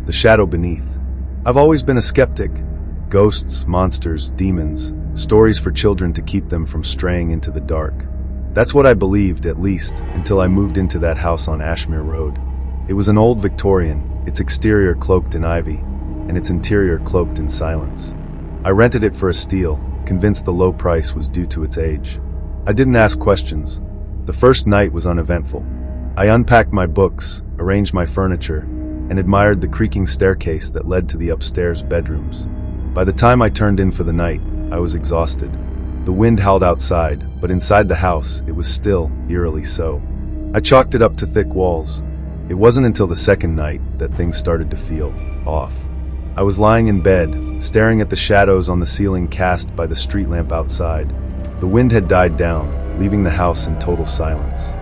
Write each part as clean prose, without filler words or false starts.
the shadow beneath. I've always been a skeptic. Ghosts, monsters, demons, stories for children to keep them from straying into the dark. That's what I believed, at least, until I moved into that house on Ashmere Road. It was an old Victorian, its exterior cloaked in ivy, and its interior cloaked in silence. I rented it for a steal, convinced the low price was due to its age. I didn't ask questions. The first night was uneventful. I unpacked my books, arranged my furniture, and admired the creaking staircase that led to the upstairs bedrooms. By the time I turned in for the night, I was exhausted. The wind howled outside, but inside the house, it was still, eerily so. I chalked it up to thick walls. It wasn't until the second night that things started to feel off. I was lying in bed, staring at the shadows on the ceiling cast by the street lamp outside. The wind had died down, leaving the house in total silence.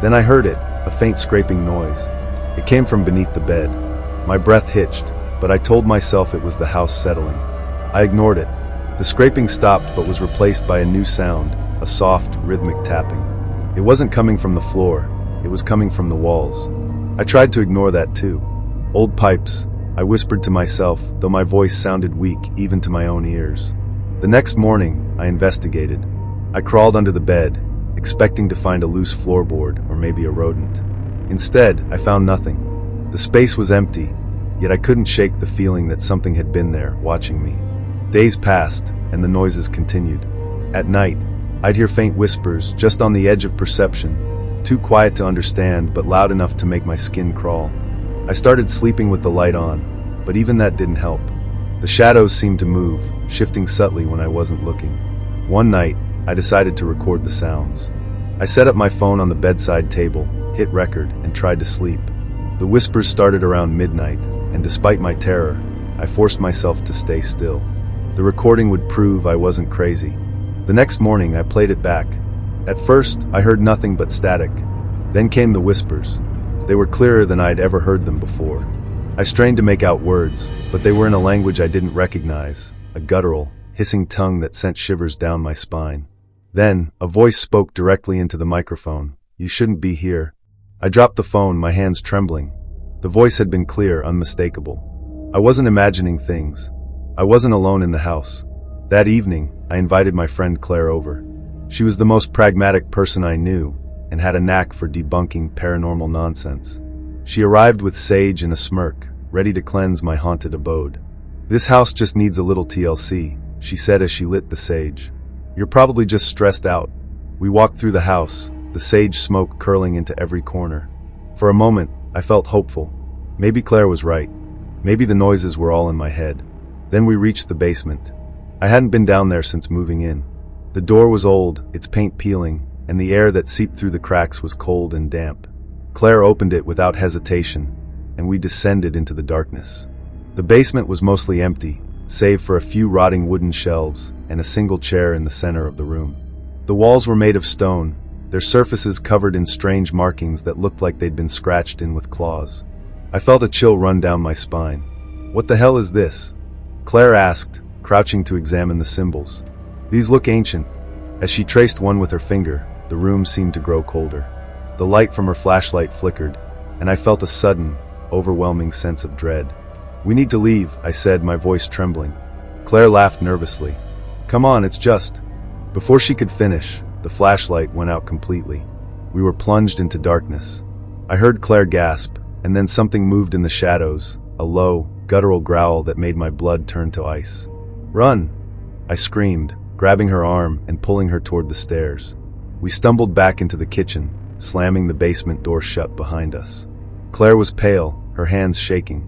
Then I heard it, a faint scraping noise. It came from beneath the bed. My breath hitched, but I told myself it was the house settling. I ignored it. The scraping stopped but was replaced by a new sound, a soft, rhythmic tapping. It wasn't coming from the floor, it was coming from the walls. I tried to ignore that too. Old pipes, I whispered to myself, though my voice sounded weak even to my own ears. The next morning, I investigated. I crawled under the bed, expecting to find a loose floorboard or maybe a rodent. Instead, I found nothing. The space was empty, yet I couldn't shake the feeling that something had been there, watching me. Days passed, and the noises continued. At night, I'd hear faint whispers just on the edge of perception, too quiet to understand but loud enough to make my skin crawl. I started sleeping with the light on, but even that didn't help. The shadows seemed to move, shifting subtly when I wasn't looking. One night, I decided to record the sounds. I set up my phone on the bedside table, hit record, and tried to sleep. The whispers started around midnight, and despite my terror, I forced myself to stay still. The recording would prove I wasn't crazy. The next morning, I played it back. At first, I heard nothing but static. Then came the whispers. They were clearer than I'd ever heard them before. I strained to make out words, but they were in a language I didn't recognize, a guttural, hissing tongue that sent shivers down my spine. Then, a voice spoke directly into the microphone. "You shouldn't be here." I dropped the phone, my hands trembling. The voice had been clear, unmistakable. I wasn't imagining things. I wasn't alone in the house. That evening, I invited my friend Claire over. She was the most pragmatic person I knew, and had a knack for debunking paranormal nonsense. She arrived with sage and a smirk, ready to cleanse my haunted abode. "This house just needs a little TLC," she said as she lit the sage. "You're probably just stressed out." We walked through the house, the sage smoke curling into every corner. For a moment, I felt hopeful. Maybe Claire was right. Maybe the noises were all in my head. Then we reached the basement. I hadn't been down there since moving in. The door was old, its paint peeling, and the air that seeped through the cracks was cold and damp. Claire opened it without hesitation, and we descended into the darkness. The basement was mostly empty, save for a few rotting wooden shelves and a single chair in the center of the room. The walls were made of stone, their surfaces covered in strange markings that looked like they'd been scratched in with claws. I felt a chill run down my spine. "What the hell is this?" Claire asked, crouching to examine the symbols. "These look ancient." As she traced one with her finger, the room seemed to grow colder. The light from her flashlight flickered, and I felt a sudden, overwhelming sense of dread. "We need to leave," I said, my voice trembling. Claire laughed nervously. "Come on, it's just..." Before she could finish, the flashlight went out completely. We were plunged into darkness. I heard Claire gasp, and then something moved in the shadows, a low, guttural growl that made my blood turn to ice. "Run!" I screamed, grabbing her arm and pulling her toward the stairs. We stumbled back into the kitchen, slamming the basement door shut behind us. Claire was pale, her hands shaking.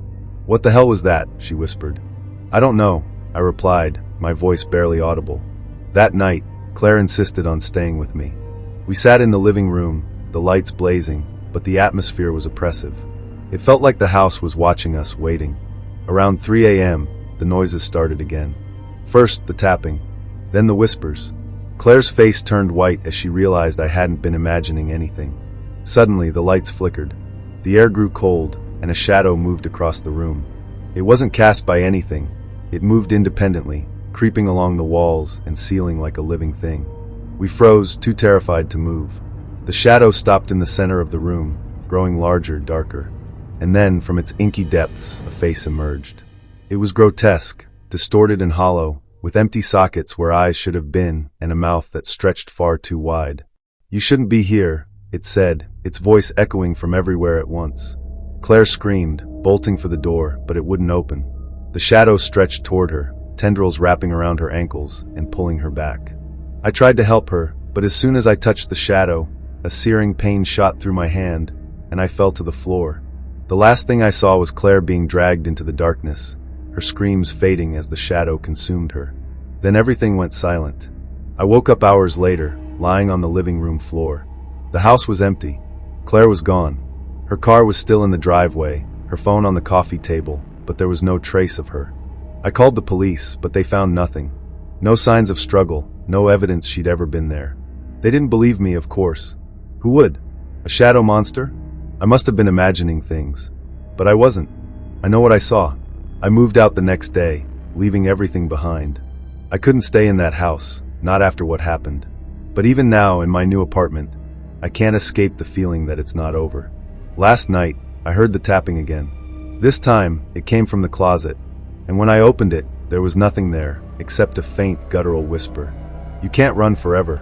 "What the hell was that?" she whispered. "I don't know," I replied, my voice barely audible. That night, Claire insisted on staying with me. We sat in the living room, the lights blazing, but the atmosphere was oppressive. It felt like the house was watching us, waiting. Around 3 a.m., the noises started again. First, the tapping, then the whispers. Claire's face turned white as she realized I hadn't been imagining anything. Suddenly, the lights flickered. The air grew cold, and a shadow moved across the room. It wasn't cast by anything. It moved independently, creeping along the walls and ceiling like a living thing. We froze, too terrified to move. The shadow stopped in the center of the room, growing larger, darker. and then, from its inky depths, a face emerged. It was grotesque, distorted and hollow, with empty sockets where eyes should have been and a mouth that stretched far too wide. "You shouldn't be here," it said, its voice echoing from everywhere at once. Claire screamed, bolting for the door, but it wouldn't open. The shadow stretched toward her, tendrils wrapping around her ankles and pulling her back. I tried to help her, but as soon as I touched the shadow, a searing pain shot through my hand, and I fell to the floor. The last thing I saw was Claire being dragged into the darkness, her screams fading as the shadow consumed her. Then everything went silent. I woke up hours later, lying on the living room floor. The house was empty. Claire was gone. Her car was still in the driveway, her phone on the coffee table, but there was no trace of her. I called the police, but they found nothing. No signs of struggle, no evidence she'd ever been there. They didn't believe me, of course. Who would? A shadow monster? I must have been imagining things. But I wasn't. I know what I saw. I moved out the next day, leaving everything behind. I couldn't stay in that house, not after what happened. But even now, in my new apartment, I can't escape the feeling that it's not over. Last night, I heard the tapping again. This time, it came from the closet, and when I opened it, there was nothing there, except a faint guttural whisper. "You can't run forever."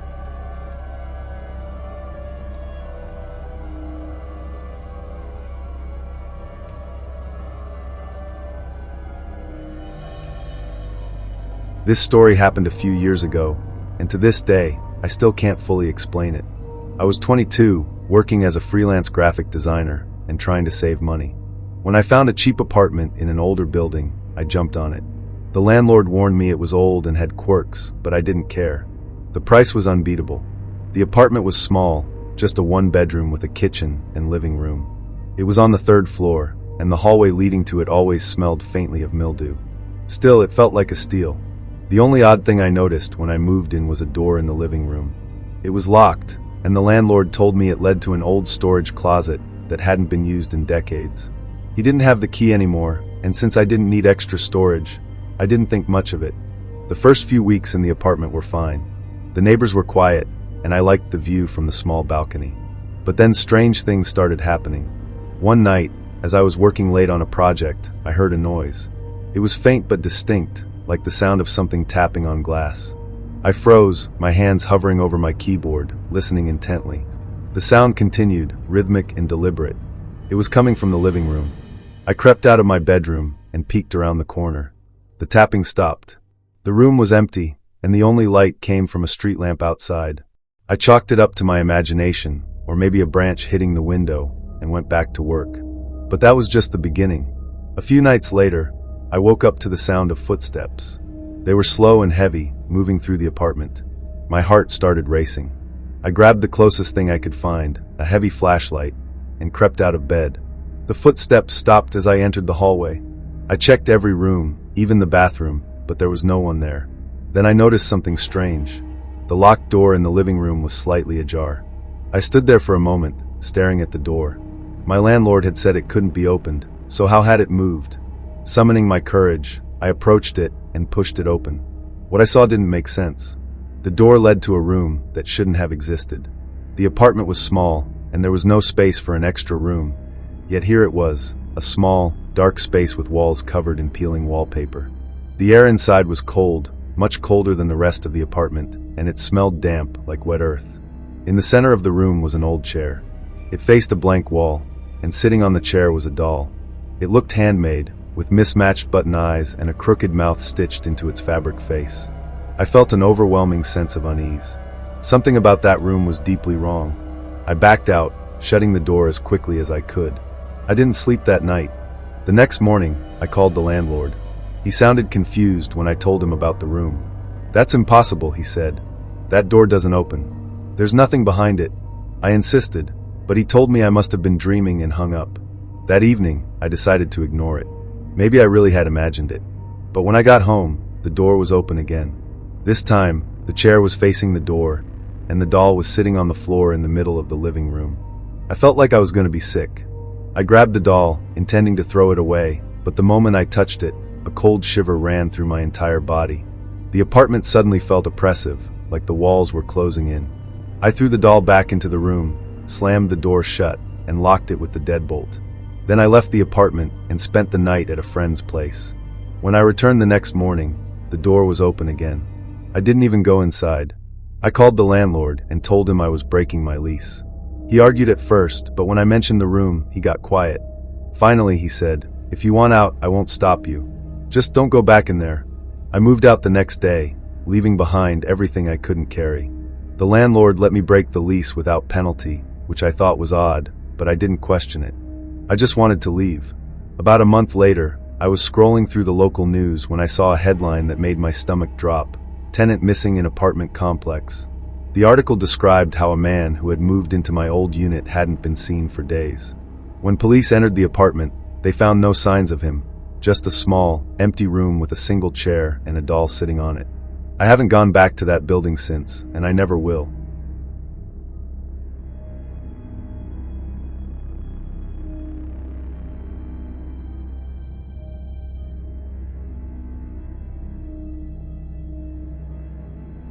This story happened a few years ago, and to this day, I still can't fully explain it. I was 22, working as a freelance graphic designer, and trying to save money. When I found a cheap apartment in an older building, I jumped on it. The landlord warned me it was old and had quirks, but I didn't care. The price was unbeatable. The apartment was small, just a one-bedroom with a kitchen and living room. It was on the 3rd floor, and the hallway leading to it always smelled faintly of mildew. Still, it felt like a steal. The only odd thing I noticed when I moved in was a door in the living room. It was locked, and the landlord told me it led to an old storage closet that hadn't been used in decades. He didn't have the key anymore, and since I didn't need extra storage, I didn't think much of it. The first few weeks in the apartment were fine. The neighbors were quiet, and I liked the view from the small balcony. But then strange things started happening. One night, as I was working late on a project, I heard a noise. It was faint but distinct, like the sound of something tapping on glass. I froze, my hands hovering over my keyboard, listening intently. The sound continued, rhythmic and deliberate. It was coming from the living room. I crept out of my bedroom and peeked around the corner. The tapping stopped. The room was empty, and the only light came from a street lamp outside. I chalked it up to my imagination, or maybe a branch hitting the window, and went back to work. But that was just the beginning. A few nights later, I woke up to the sound of footsteps. They were slow and heavy, moving through the apartment. My heart started racing. I grabbed the closest thing I could find, a heavy flashlight, and crept out of bed. The footsteps stopped as I entered the hallway. I checked every room, even the bathroom, but there was no one there. Then I noticed something strange. The locked door in the living room was slightly ajar. I stood there for a moment, staring at the door. My landlord had said it couldn't be opened, so how had it moved? Summoning my courage, I approached it and pushed it open. What I saw didn't make sense. The door led to a room that shouldn't have existed. The apartment was small, and there was no space for an extra room. Yet here it was, a small, dark space with walls covered in peeling wallpaper. The air inside was cold, much colder than the rest of the apartment, and it smelled damp, like wet earth. In the center of the room was an old chair. It faced a blank wall, and sitting on the chair was a doll. It looked handmade, with mismatched button eyes and a crooked mouth stitched into its fabric face. I felt an overwhelming sense of unease. Something about that room was deeply wrong. I backed out, shutting the door as quickly as I could. I didn't sleep that night. The next morning, I called the landlord. He sounded confused when I told him about the room. "That's impossible," he said. "That door doesn't open. There's nothing behind it." I insisted, but he told me I must have been dreaming and hung up. That evening, I decided to ignore it. Maybe I really had imagined it. But when I got home, the door was open again. This time, the chair was facing the door, and the doll was sitting on the floor in the middle of the living room. I felt like I was going to be sick. I grabbed the doll, intending to throw it away, but the moment I touched it, a cold shiver ran through my entire body. The apartment suddenly felt oppressive, like the walls were closing in. I threw the doll back into the room, slammed the door shut, and locked it with the deadbolt. Then I left the apartment and spent the night at a friend's place. When I returned the next morning, the door was open again. I didn't even go inside. I called the landlord and told him I was breaking my lease. He argued at first, but when I mentioned the room, he got quiet. Finally, he said, "If you want out, I won't stop you. Just don't go back in there." I moved out the next day, leaving behind everything I couldn't carry. The landlord let me break the lease without penalty, which I thought was odd, but I didn't question it. I just wanted to leave. About a month later, I was scrolling through the local news when I saw a headline that made my stomach drop: "Tenant missing in apartment complex." The article described how a man who had moved into my old unit hadn't been seen for days. When police entered the apartment, they found no signs of him, just a small, empty room with a single chair and a doll sitting on it. I haven't gone back to that building since, and I never will.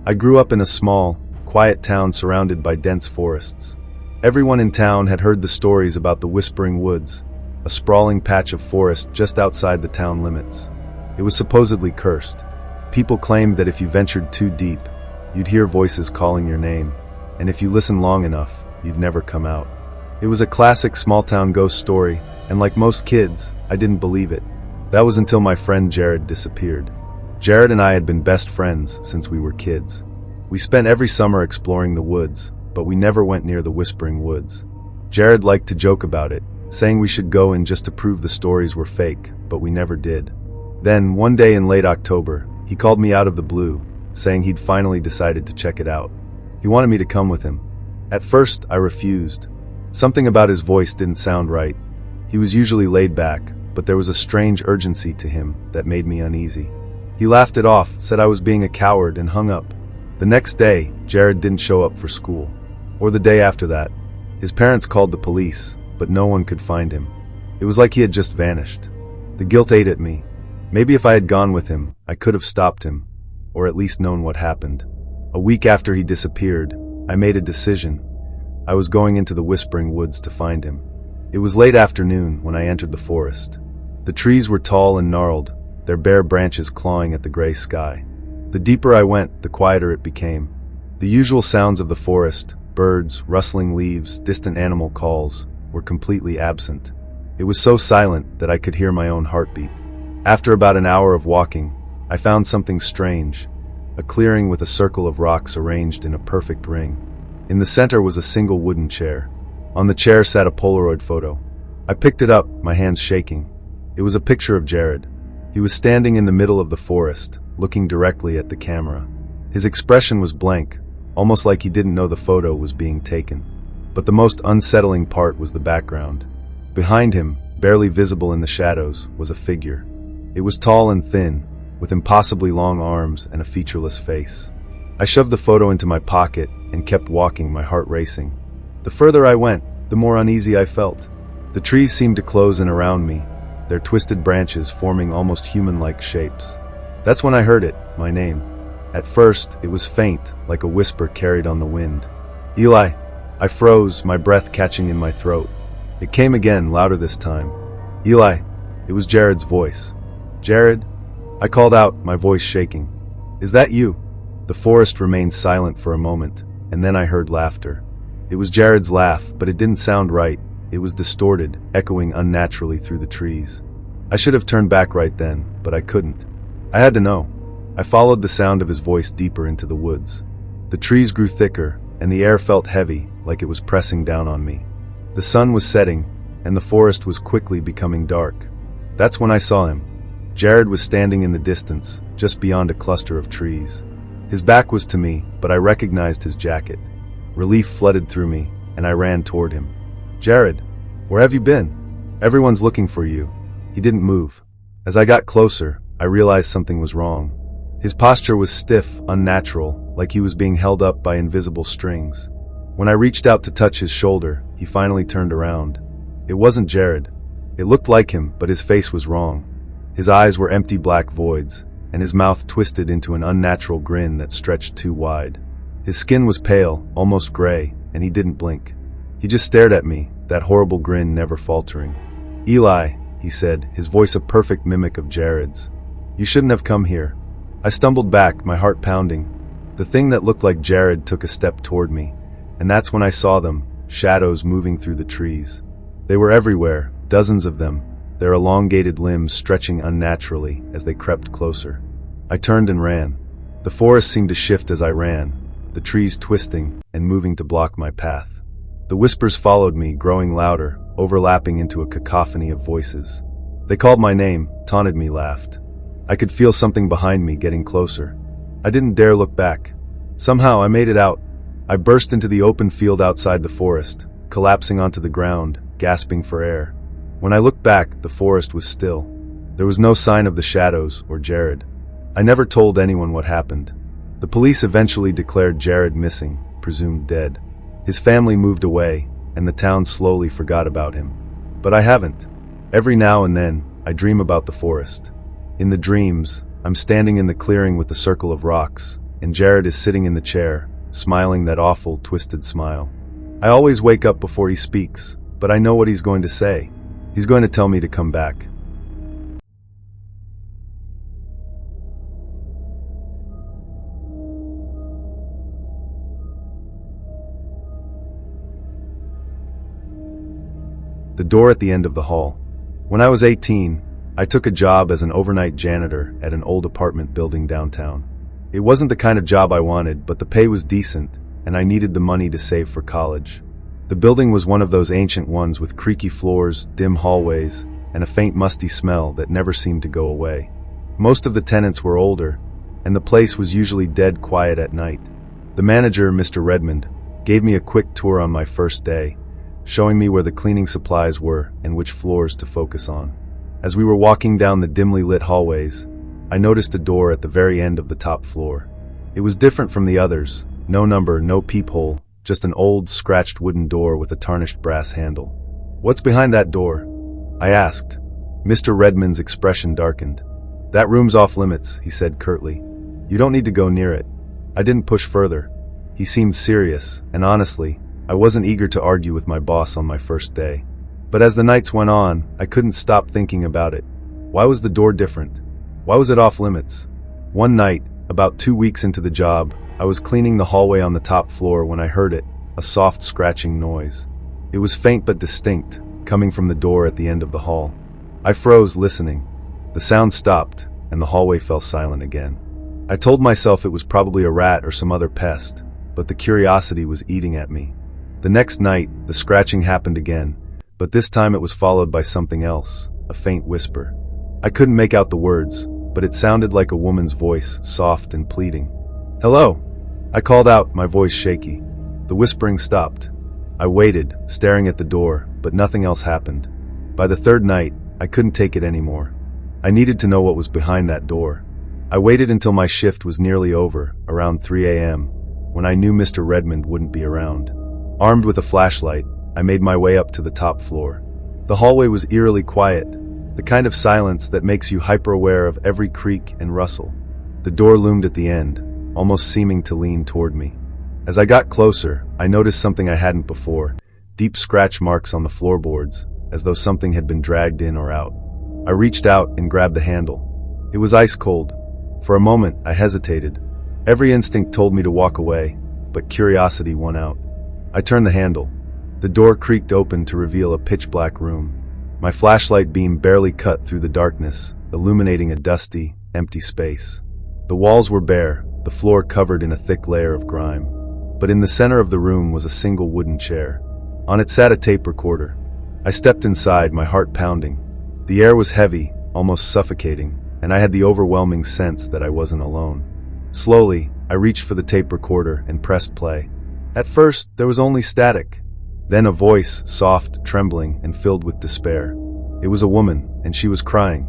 I grew up in a small, quiet town surrounded by dense forests. Everyone in town had heard the stories about the Whispering Woods, a sprawling patch of forest just outside the town limits. It was supposedly cursed. People claimed that if you ventured too deep, you'd hear voices calling your name, and if you listened long enough, you'd never come out. It was a classic small-town ghost story, and like most kids, I didn't believe it. That was until my friend Jared disappeared. Jared and I had been best friends since we were kids. We spent every summer exploring the woods, but we never went near the Whispering Woods. Jared liked to joke about it, saying we should go in just to prove the stories were fake, but we never did. Then, one day in late October, he called me out of the blue, saying he'd finally decided to check it out. He wanted me to come with him. At first, I refused. Something about his voice didn't sound right. He was usually laid back, but there was a strange urgency to him that made me uneasy. He laughed it off, said I was being a coward, and hung up. The next day, Jared didn't show up for school. Or the day after that. His parents called the police, but no one could find him. It was like he had just vanished. The guilt ate at me. Maybe if I had gone with him, I could have stopped him, or at least known what happened. A week after he disappeared, I made a decision. I was going into the Whispering Woods to find him. It was late afternoon when I entered the forest. The trees were tall and gnarled, their bare branches clawing at the gray sky. The deeper I went, the quieter it became. The usual sounds of the forest, birds, rustling leaves, distant animal calls, were completely absent. It was so silent that I could hear my own heartbeat. After about an hour of walking, I found something strange, a clearing with a circle of rocks arranged in a perfect ring. In the center was a single wooden chair. On the chair sat a Polaroid photo. I picked it up, my hands shaking. It was a picture of Jared. He was standing in the middle of the forest, looking directly at the camera. His expression was blank, almost like he didn't know the photo was being taken. But the most unsettling part was the background. Behind him, barely visible in the shadows, was a figure. It was tall and thin, with impossibly long arms and a featureless face. I shoved the photo into my pocket and kept walking, my heart racing. The further I went, the more uneasy I felt. The trees seemed to close in around me, their twisted branches forming almost human-like shapes. That's when I heard it, my name. At first, it was faint, like a whisper carried on the wind. "Eli." I froze, my breath catching in my throat. It came again, louder this time. "Eli." It was Jared's voice. "Jared?" I called out, my voice shaking. "Is that you?" The forest remained silent for a moment, and then I heard laughter. It was Jared's laugh, but it didn't sound right. It was distorted, echoing unnaturally through the trees. I should have turned back right then, but I couldn't. I had to know. I followed the sound of his voice deeper into the woods. The trees grew thicker, and the air felt heavy, like it was pressing down on me. The sun was setting, and the forest was quickly becoming dark. That's when I saw him. Jared was standing in the distance, just beyond a cluster of trees. His back was to me, but I recognized his jacket. Relief flooded through me, and I ran toward him. "Jared, where have you been? Everyone's looking for you." He didn't move. As I got closer, I realized something was wrong. His posture was stiff, unnatural, like he was being held up by invisible strings. When I reached out to touch his shoulder, he finally turned around. It wasn't Jared. It looked like him, but his face was wrong. His eyes were empty black voids, and his mouth twisted into an unnatural grin that stretched too wide. His skin was pale, almost gray, and he didn't blink. He just stared at me, that horrible grin never faltering. "Eli," he said, his voice a perfect mimic of Jared's. "You shouldn't have come here." I stumbled back, my heart pounding. The thing that looked like Jared took a step toward me, and that's when I saw them, shadows moving through the trees. They were everywhere, dozens of them, their elongated limbs stretching unnaturally as they crept closer. I turned and ran. The forest seemed to shift as I ran, the trees twisting and moving to block my path. The whispers followed me, growing louder, overlapping into a cacophony of voices. They called my name, taunted me, laughed. I could feel something behind me getting closer. I didn't dare look back. Somehow I made it out. I burst into the open field outside the forest, collapsing onto the ground, gasping for air. When I looked back, the forest was still. There was no sign of the shadows or Jared. I never told anyone what happened. The police eventually declared Jared missing, presumed dead. His family moved away, and the town slowly forgot about him. But I haven't. Every now and then, I dream about the forest. In the dreams, I'm standing in the clearing with the circle of rocks, and Jared is sitting in the chair, smiling that awful, twisted smile. I always wake up before he speaks, but I know what he's going to say. He's going to tell me to come back. The door at the end of the hall. When I was 18, I took a job as an overnight janitor at an old apartment building downtown. It wasn't the kind of job I wanted, but the pay was decent, and I needed the money to save for college. The building was one of those ancient ones with creaky floors, dim hallways, and a faint musty smell that never seemed to go away. Most of the tenants were older, and the place was usually dead quiet at night. The manager, Mr. Redmond, gave me a quick tour on my first day, showing me where the cleaning supplies were and which floors to focus on. As we were walking down the dimly lit hallways, I noticed a door at the very end of the top floor. It was different from the others. No number, no peephole, just an old, scratched wooden door with a tarnished brass handle. "What's behind that door?" I asked. Mr. Redmond's expression darkened. "That room's off limits," he said curtly. "You don't need to go near it." I didn't push further. He seemed serious, and honestly, I wasn't eager to argue with my boss on my first day. But as the nights went on, I couldn't stop thinking about it. Why was the door different? Why was it off limits? One night, about 2 weeks into the job, I was cleaning the hallway on the top floor when I heard it, a soft scratching noise. It was faint but distinct, coming from the door at the end of the hall. I froze, listening. The sound stopped, and the hallway fell silent again. I told myself it was probably a rat or some other pest, but the curiosity was eating at me. The next night, the scratching happened again, but this time it was followed by something else, a faint whisper. I couldn't make out the words, but it sounded like a woman's voice, soft and pleading. "Hello!" I called out, my voice shaky. The whispering stopped. I waited, staring at the door, but nothing else happened. By the third night, I couldn't take it anymore. I needed to know what was behind that door. I waited until my shift was nearly over, around 3 a.m., when I knew Mr. Redmond wouldn't be around. Armed with a flashlight, I made my way up to the top floor. The hallway was eerily quiet, the kind of silence that makes you hyper-aware of every creak and rustle. The door loomed at the end, almost seeming to lean toward me. As I got closer, I noticed something I hadn't before, deep scratch marks on the floorboards, as though something had been dragged in or out. I reached out and grabbed the handle. It was ice cold. For a moment, I hesitated. Every instinct told me to walk away, but curiosity won out. I turned the handle. The door creaked open to reveal a pitch-black room. My flashlight beam barely cut through the darkness, illuminating a dusty, empty space. The walls were bare, the floor covered in a thick layer of grime. But in the center of the room was a single wooden chair. On it sat a tape recorder. I stepped inside, my heart pounding. The air was heavy, almost suffocating, and I had the overwhelming sense that I wasn't alone. Slowly, I reached for the tape recorder and pressed play. At first, there was only static. Then a voice, soft, trembling, and filled with despair. It was a woman, and she was crying.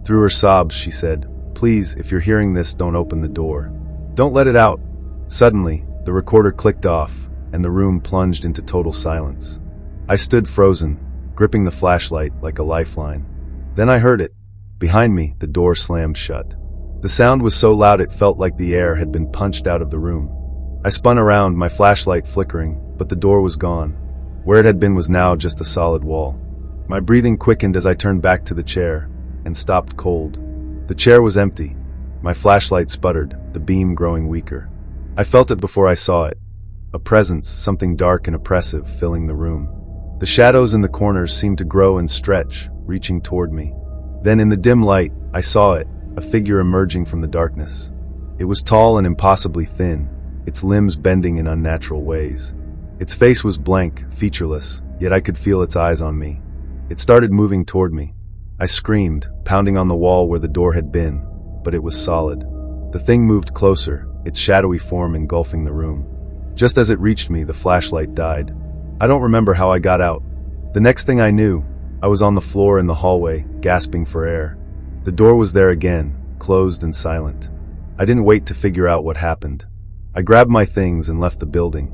Through her sobs, she said, "Please, if you're hearing this, don't open the door. Don't let it out." Suddenly, the recorder clicked off, and the room plunged into total silence. I stood frozen, gripping the flashlight like a lifeline. Then I heard it. Behind me, the door slammed shut. The sound was so loud it felt like the air had been punched out of the room. I spun around, my flashlight flickering, but the door was gone. Where it had been was now just a solid wall. My breathing quickened as I turned back to the chair and stopped cold. The chair was empty. My flashlight sputtered, the beam growing weaker. I felt it before I saw it. A presence, something dark and oppressive, filling the room. The shadows in the corners seemed to grow and stretch, reaching toward me. Then in the dim light, I saw it, a figure emerging from the darkness. It was tall and impossibly thin, its limbs bending in unnatural ways. Its face was blank, featureless, yet I could feel its eyes on me. It started moving toward me. I screamed, pounding on the wall where the door had been, but it was solid. The thing moved closer, its shadowy form engulfing the room. Just as it reached me, the flashlight died. I don't remember how I got out. The next thing I knew, I was on the floor in the hallway, gasping for air. The door was there again, closed and silent. I didn't wait to figure out what happened. I grabbed my things and left the building.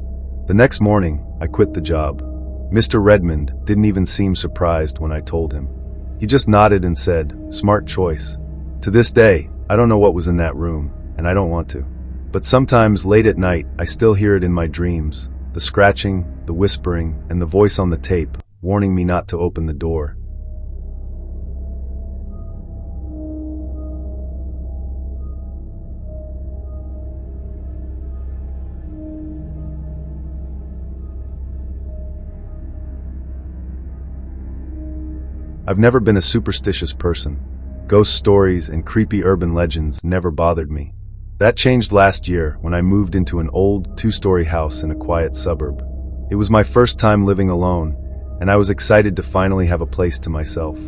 The next morning, I quit the job. Mr. Redmond didn't even seem surprised when I told him. He just nodded and said, "Smart choice." To this day, I don't know what was in that room, and I don't want to. But sometimes late at night, I still hear it in my dreams. The scratching, the whispering, and the voice on the tape, warning me not to open the door. I've never been a superstitious person. Ghost stories and creepy urban legends never bothered me. That changed last year when I moved into an old, two-story house in a quiet suburb. It was my first time living alone, and I was excited to finally have a place to myself.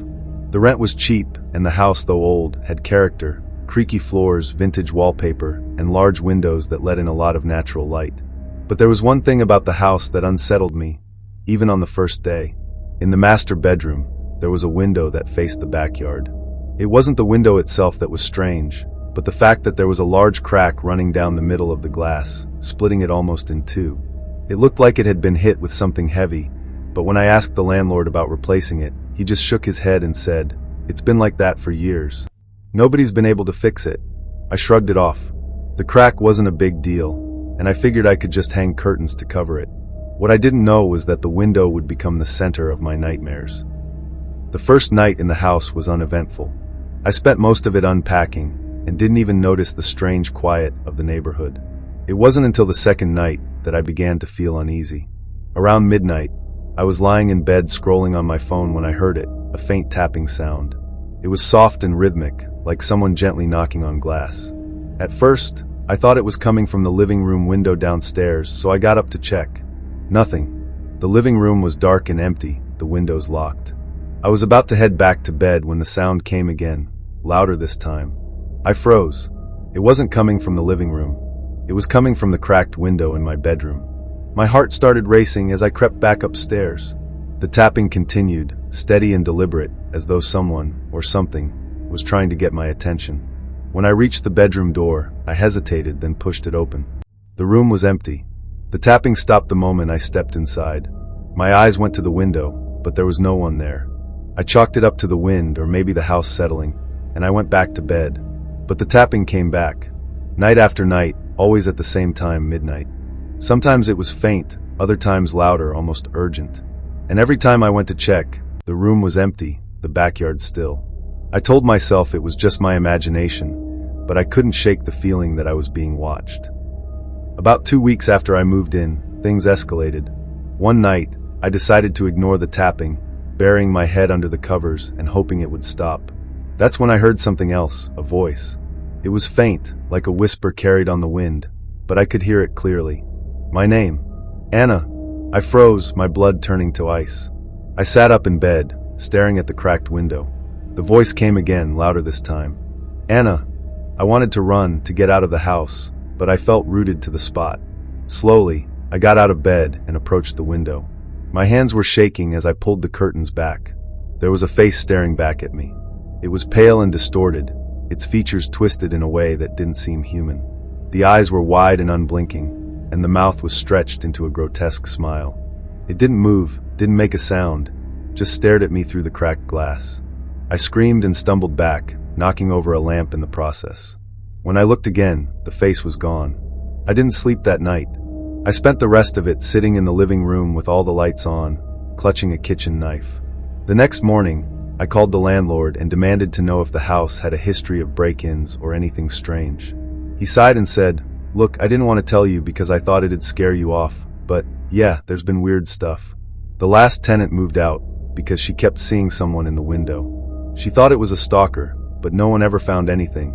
The rent was cheap, and the house, though old, had character: creaky floors, vintage wallpaper, and large windows that let in a lot of natural light. But there was one thing about the house that unsettled me, even on the first day. In the master bedroom, there was a window that faced the backyard. It wasn't the window itself that was strange, but the fact that there was a large crack running down the middle of the glass, splitting it almost in two. It looked like it had been hit with something heavy, but when I asked the landlord about replacing it, he just shook his head and said, "It's been like that for years. Nobody's been able to fix it." I shrugged it off. The crack wasn't a big deal, and I figured I could just hang curtains to cover it. What I didn't know was that the window would become the center of my nightmares. The first night in the house was uneventful. I spent most of it unpacking, and didn't even notice the strange quiet of the neighborhood. It wasn't until the second night that I began to feel uneasy. Around midnight, I was lying in bed scrolling on my phone when I heard it, a faint tapping sound. It was soft and rhythmic, like someone gently knocking on glass. At first, I thought it was coming from the living room window downstairs, so I got up to check. Nothing. The living room was dark and empty, the windows locked. I was about to head back to bed when the sound came again, louder this time. I froze. It wasn't coming from the living room. It was coming from the cracked window in my bedroom. My heart started racing as I crept back upstairs. The tapping continued, steady and deliberate, as though someone, or something, was trying to get my attention. When I reached the bedroom door, I hesitated, then pushed it open. The room was empty. The tapping stopped the moment I stepped inside. My eyes went to the window, but there was no one there. I chalked it up to the wind, or maybe the house settling, and I went back to bed. But the tapping came back. Night after night, always at the same time, midnight. Sometimes it was faint, other times louder, almost urgent. And every time I went to check, the room was empty, the backyard still. I told myself it was just my imagination, but I couldn't shake the feeling that I was being watched. About 2 weeks after I moved in, things escalated. One night, I decided to ignore the tapping, burying my head under the covers and hoping it would stop. That's when I heard something else, a voice. It was faint, like a whisper carried on the wind, but I could hear it clearly. My name. Anna. I froze, my blood turning to ice. I sat up in bed, staring at the cracked window. The voice came again, louder this time. Anna. I wanted to run, to get out of the house, but I felt rooted to the spot. Slowly, I got out of bed and approached the window. My hands were shaking as I pulled the curtains back. There was a face staring back at me. It was pale and distorted, its features twisted in a way that didn't seem human. The eyes were wide and unblinking, and the mouth was stretched into a grotesque smile. It didn't move, didn't make a sound, just stared at me through the cracked glass. I screamed and stumbled back, knocking over a lamp in the process. When I looked again, the face was gone. I didn't sleep that night. I spent the rest of it sitting in the living room with all the lights on, clutching a kitchen knife. The next morning, I called the landlord and demanded to know if the house had a history of break-ins or anything strange. He sighed and said, "Look, I didn't want to tell you because I thought it'd scare you off, but yeah, there's been weird stuff. The last tenant moved out because she kept seeing someone in the window. She thought it was a stalker, but no one ever found anything."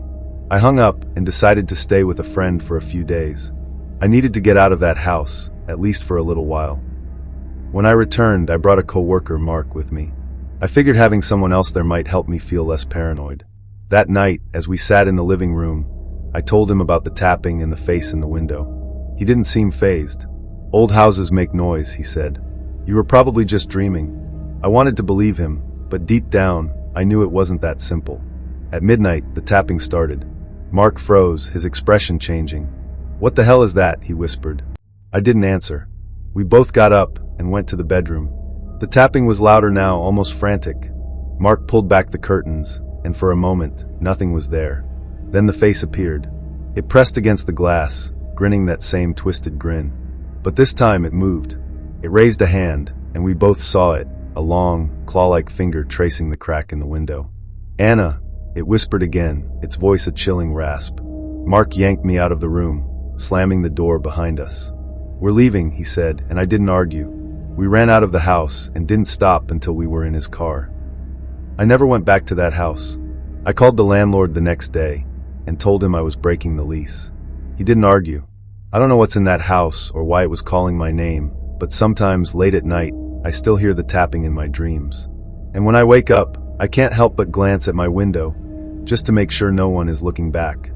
I hung up and decided to stay with a friend for a few days. I needed to get out of that house, at least for a little while. When I returned, I brought a coworker, Mark, with me. I figured having someone else there might help me feel less paranoid. That night, as we sat in the living room, I told him about the tapping and the face in the window. He didn't seem fazed. "Old houses make noise," he said. "You were probably just dreaming." I wanted to believe him, but deep down, I knew it wasn't that simple. At midnight, the tapping started. Mark froze, his expression changing. "What the hell is that?" he whispered. I didn't answer. We both got up and went to the bedroom. The tapping was louder now, almost frantic. Mark pulled back the curtains, and for a moment, nothing was there. Then the face appeared. It pressed against the glass, grinning that same twisted grin. But this time it moved. It raised a hand, and we both saw it, a long, claw-like finger tracing the crack in the window. "Anna," it whispered again, its voice a chilling rasp. Mark yanked me out of the room, slamming the door behind us. "We're leaving," he said, and I didn't argue. We ran out of the house and didn't stop until we were in his car. I never went back to that house. I called the landlord the next day and told him I was breaking the lease. He didn't argue. I don't know what's in that house or why it was calling my name, but sometimes late at night, I still hear the tapping in my dreams. And when I wake up, I can't help but glance at my window, just to make sure no one is looking back.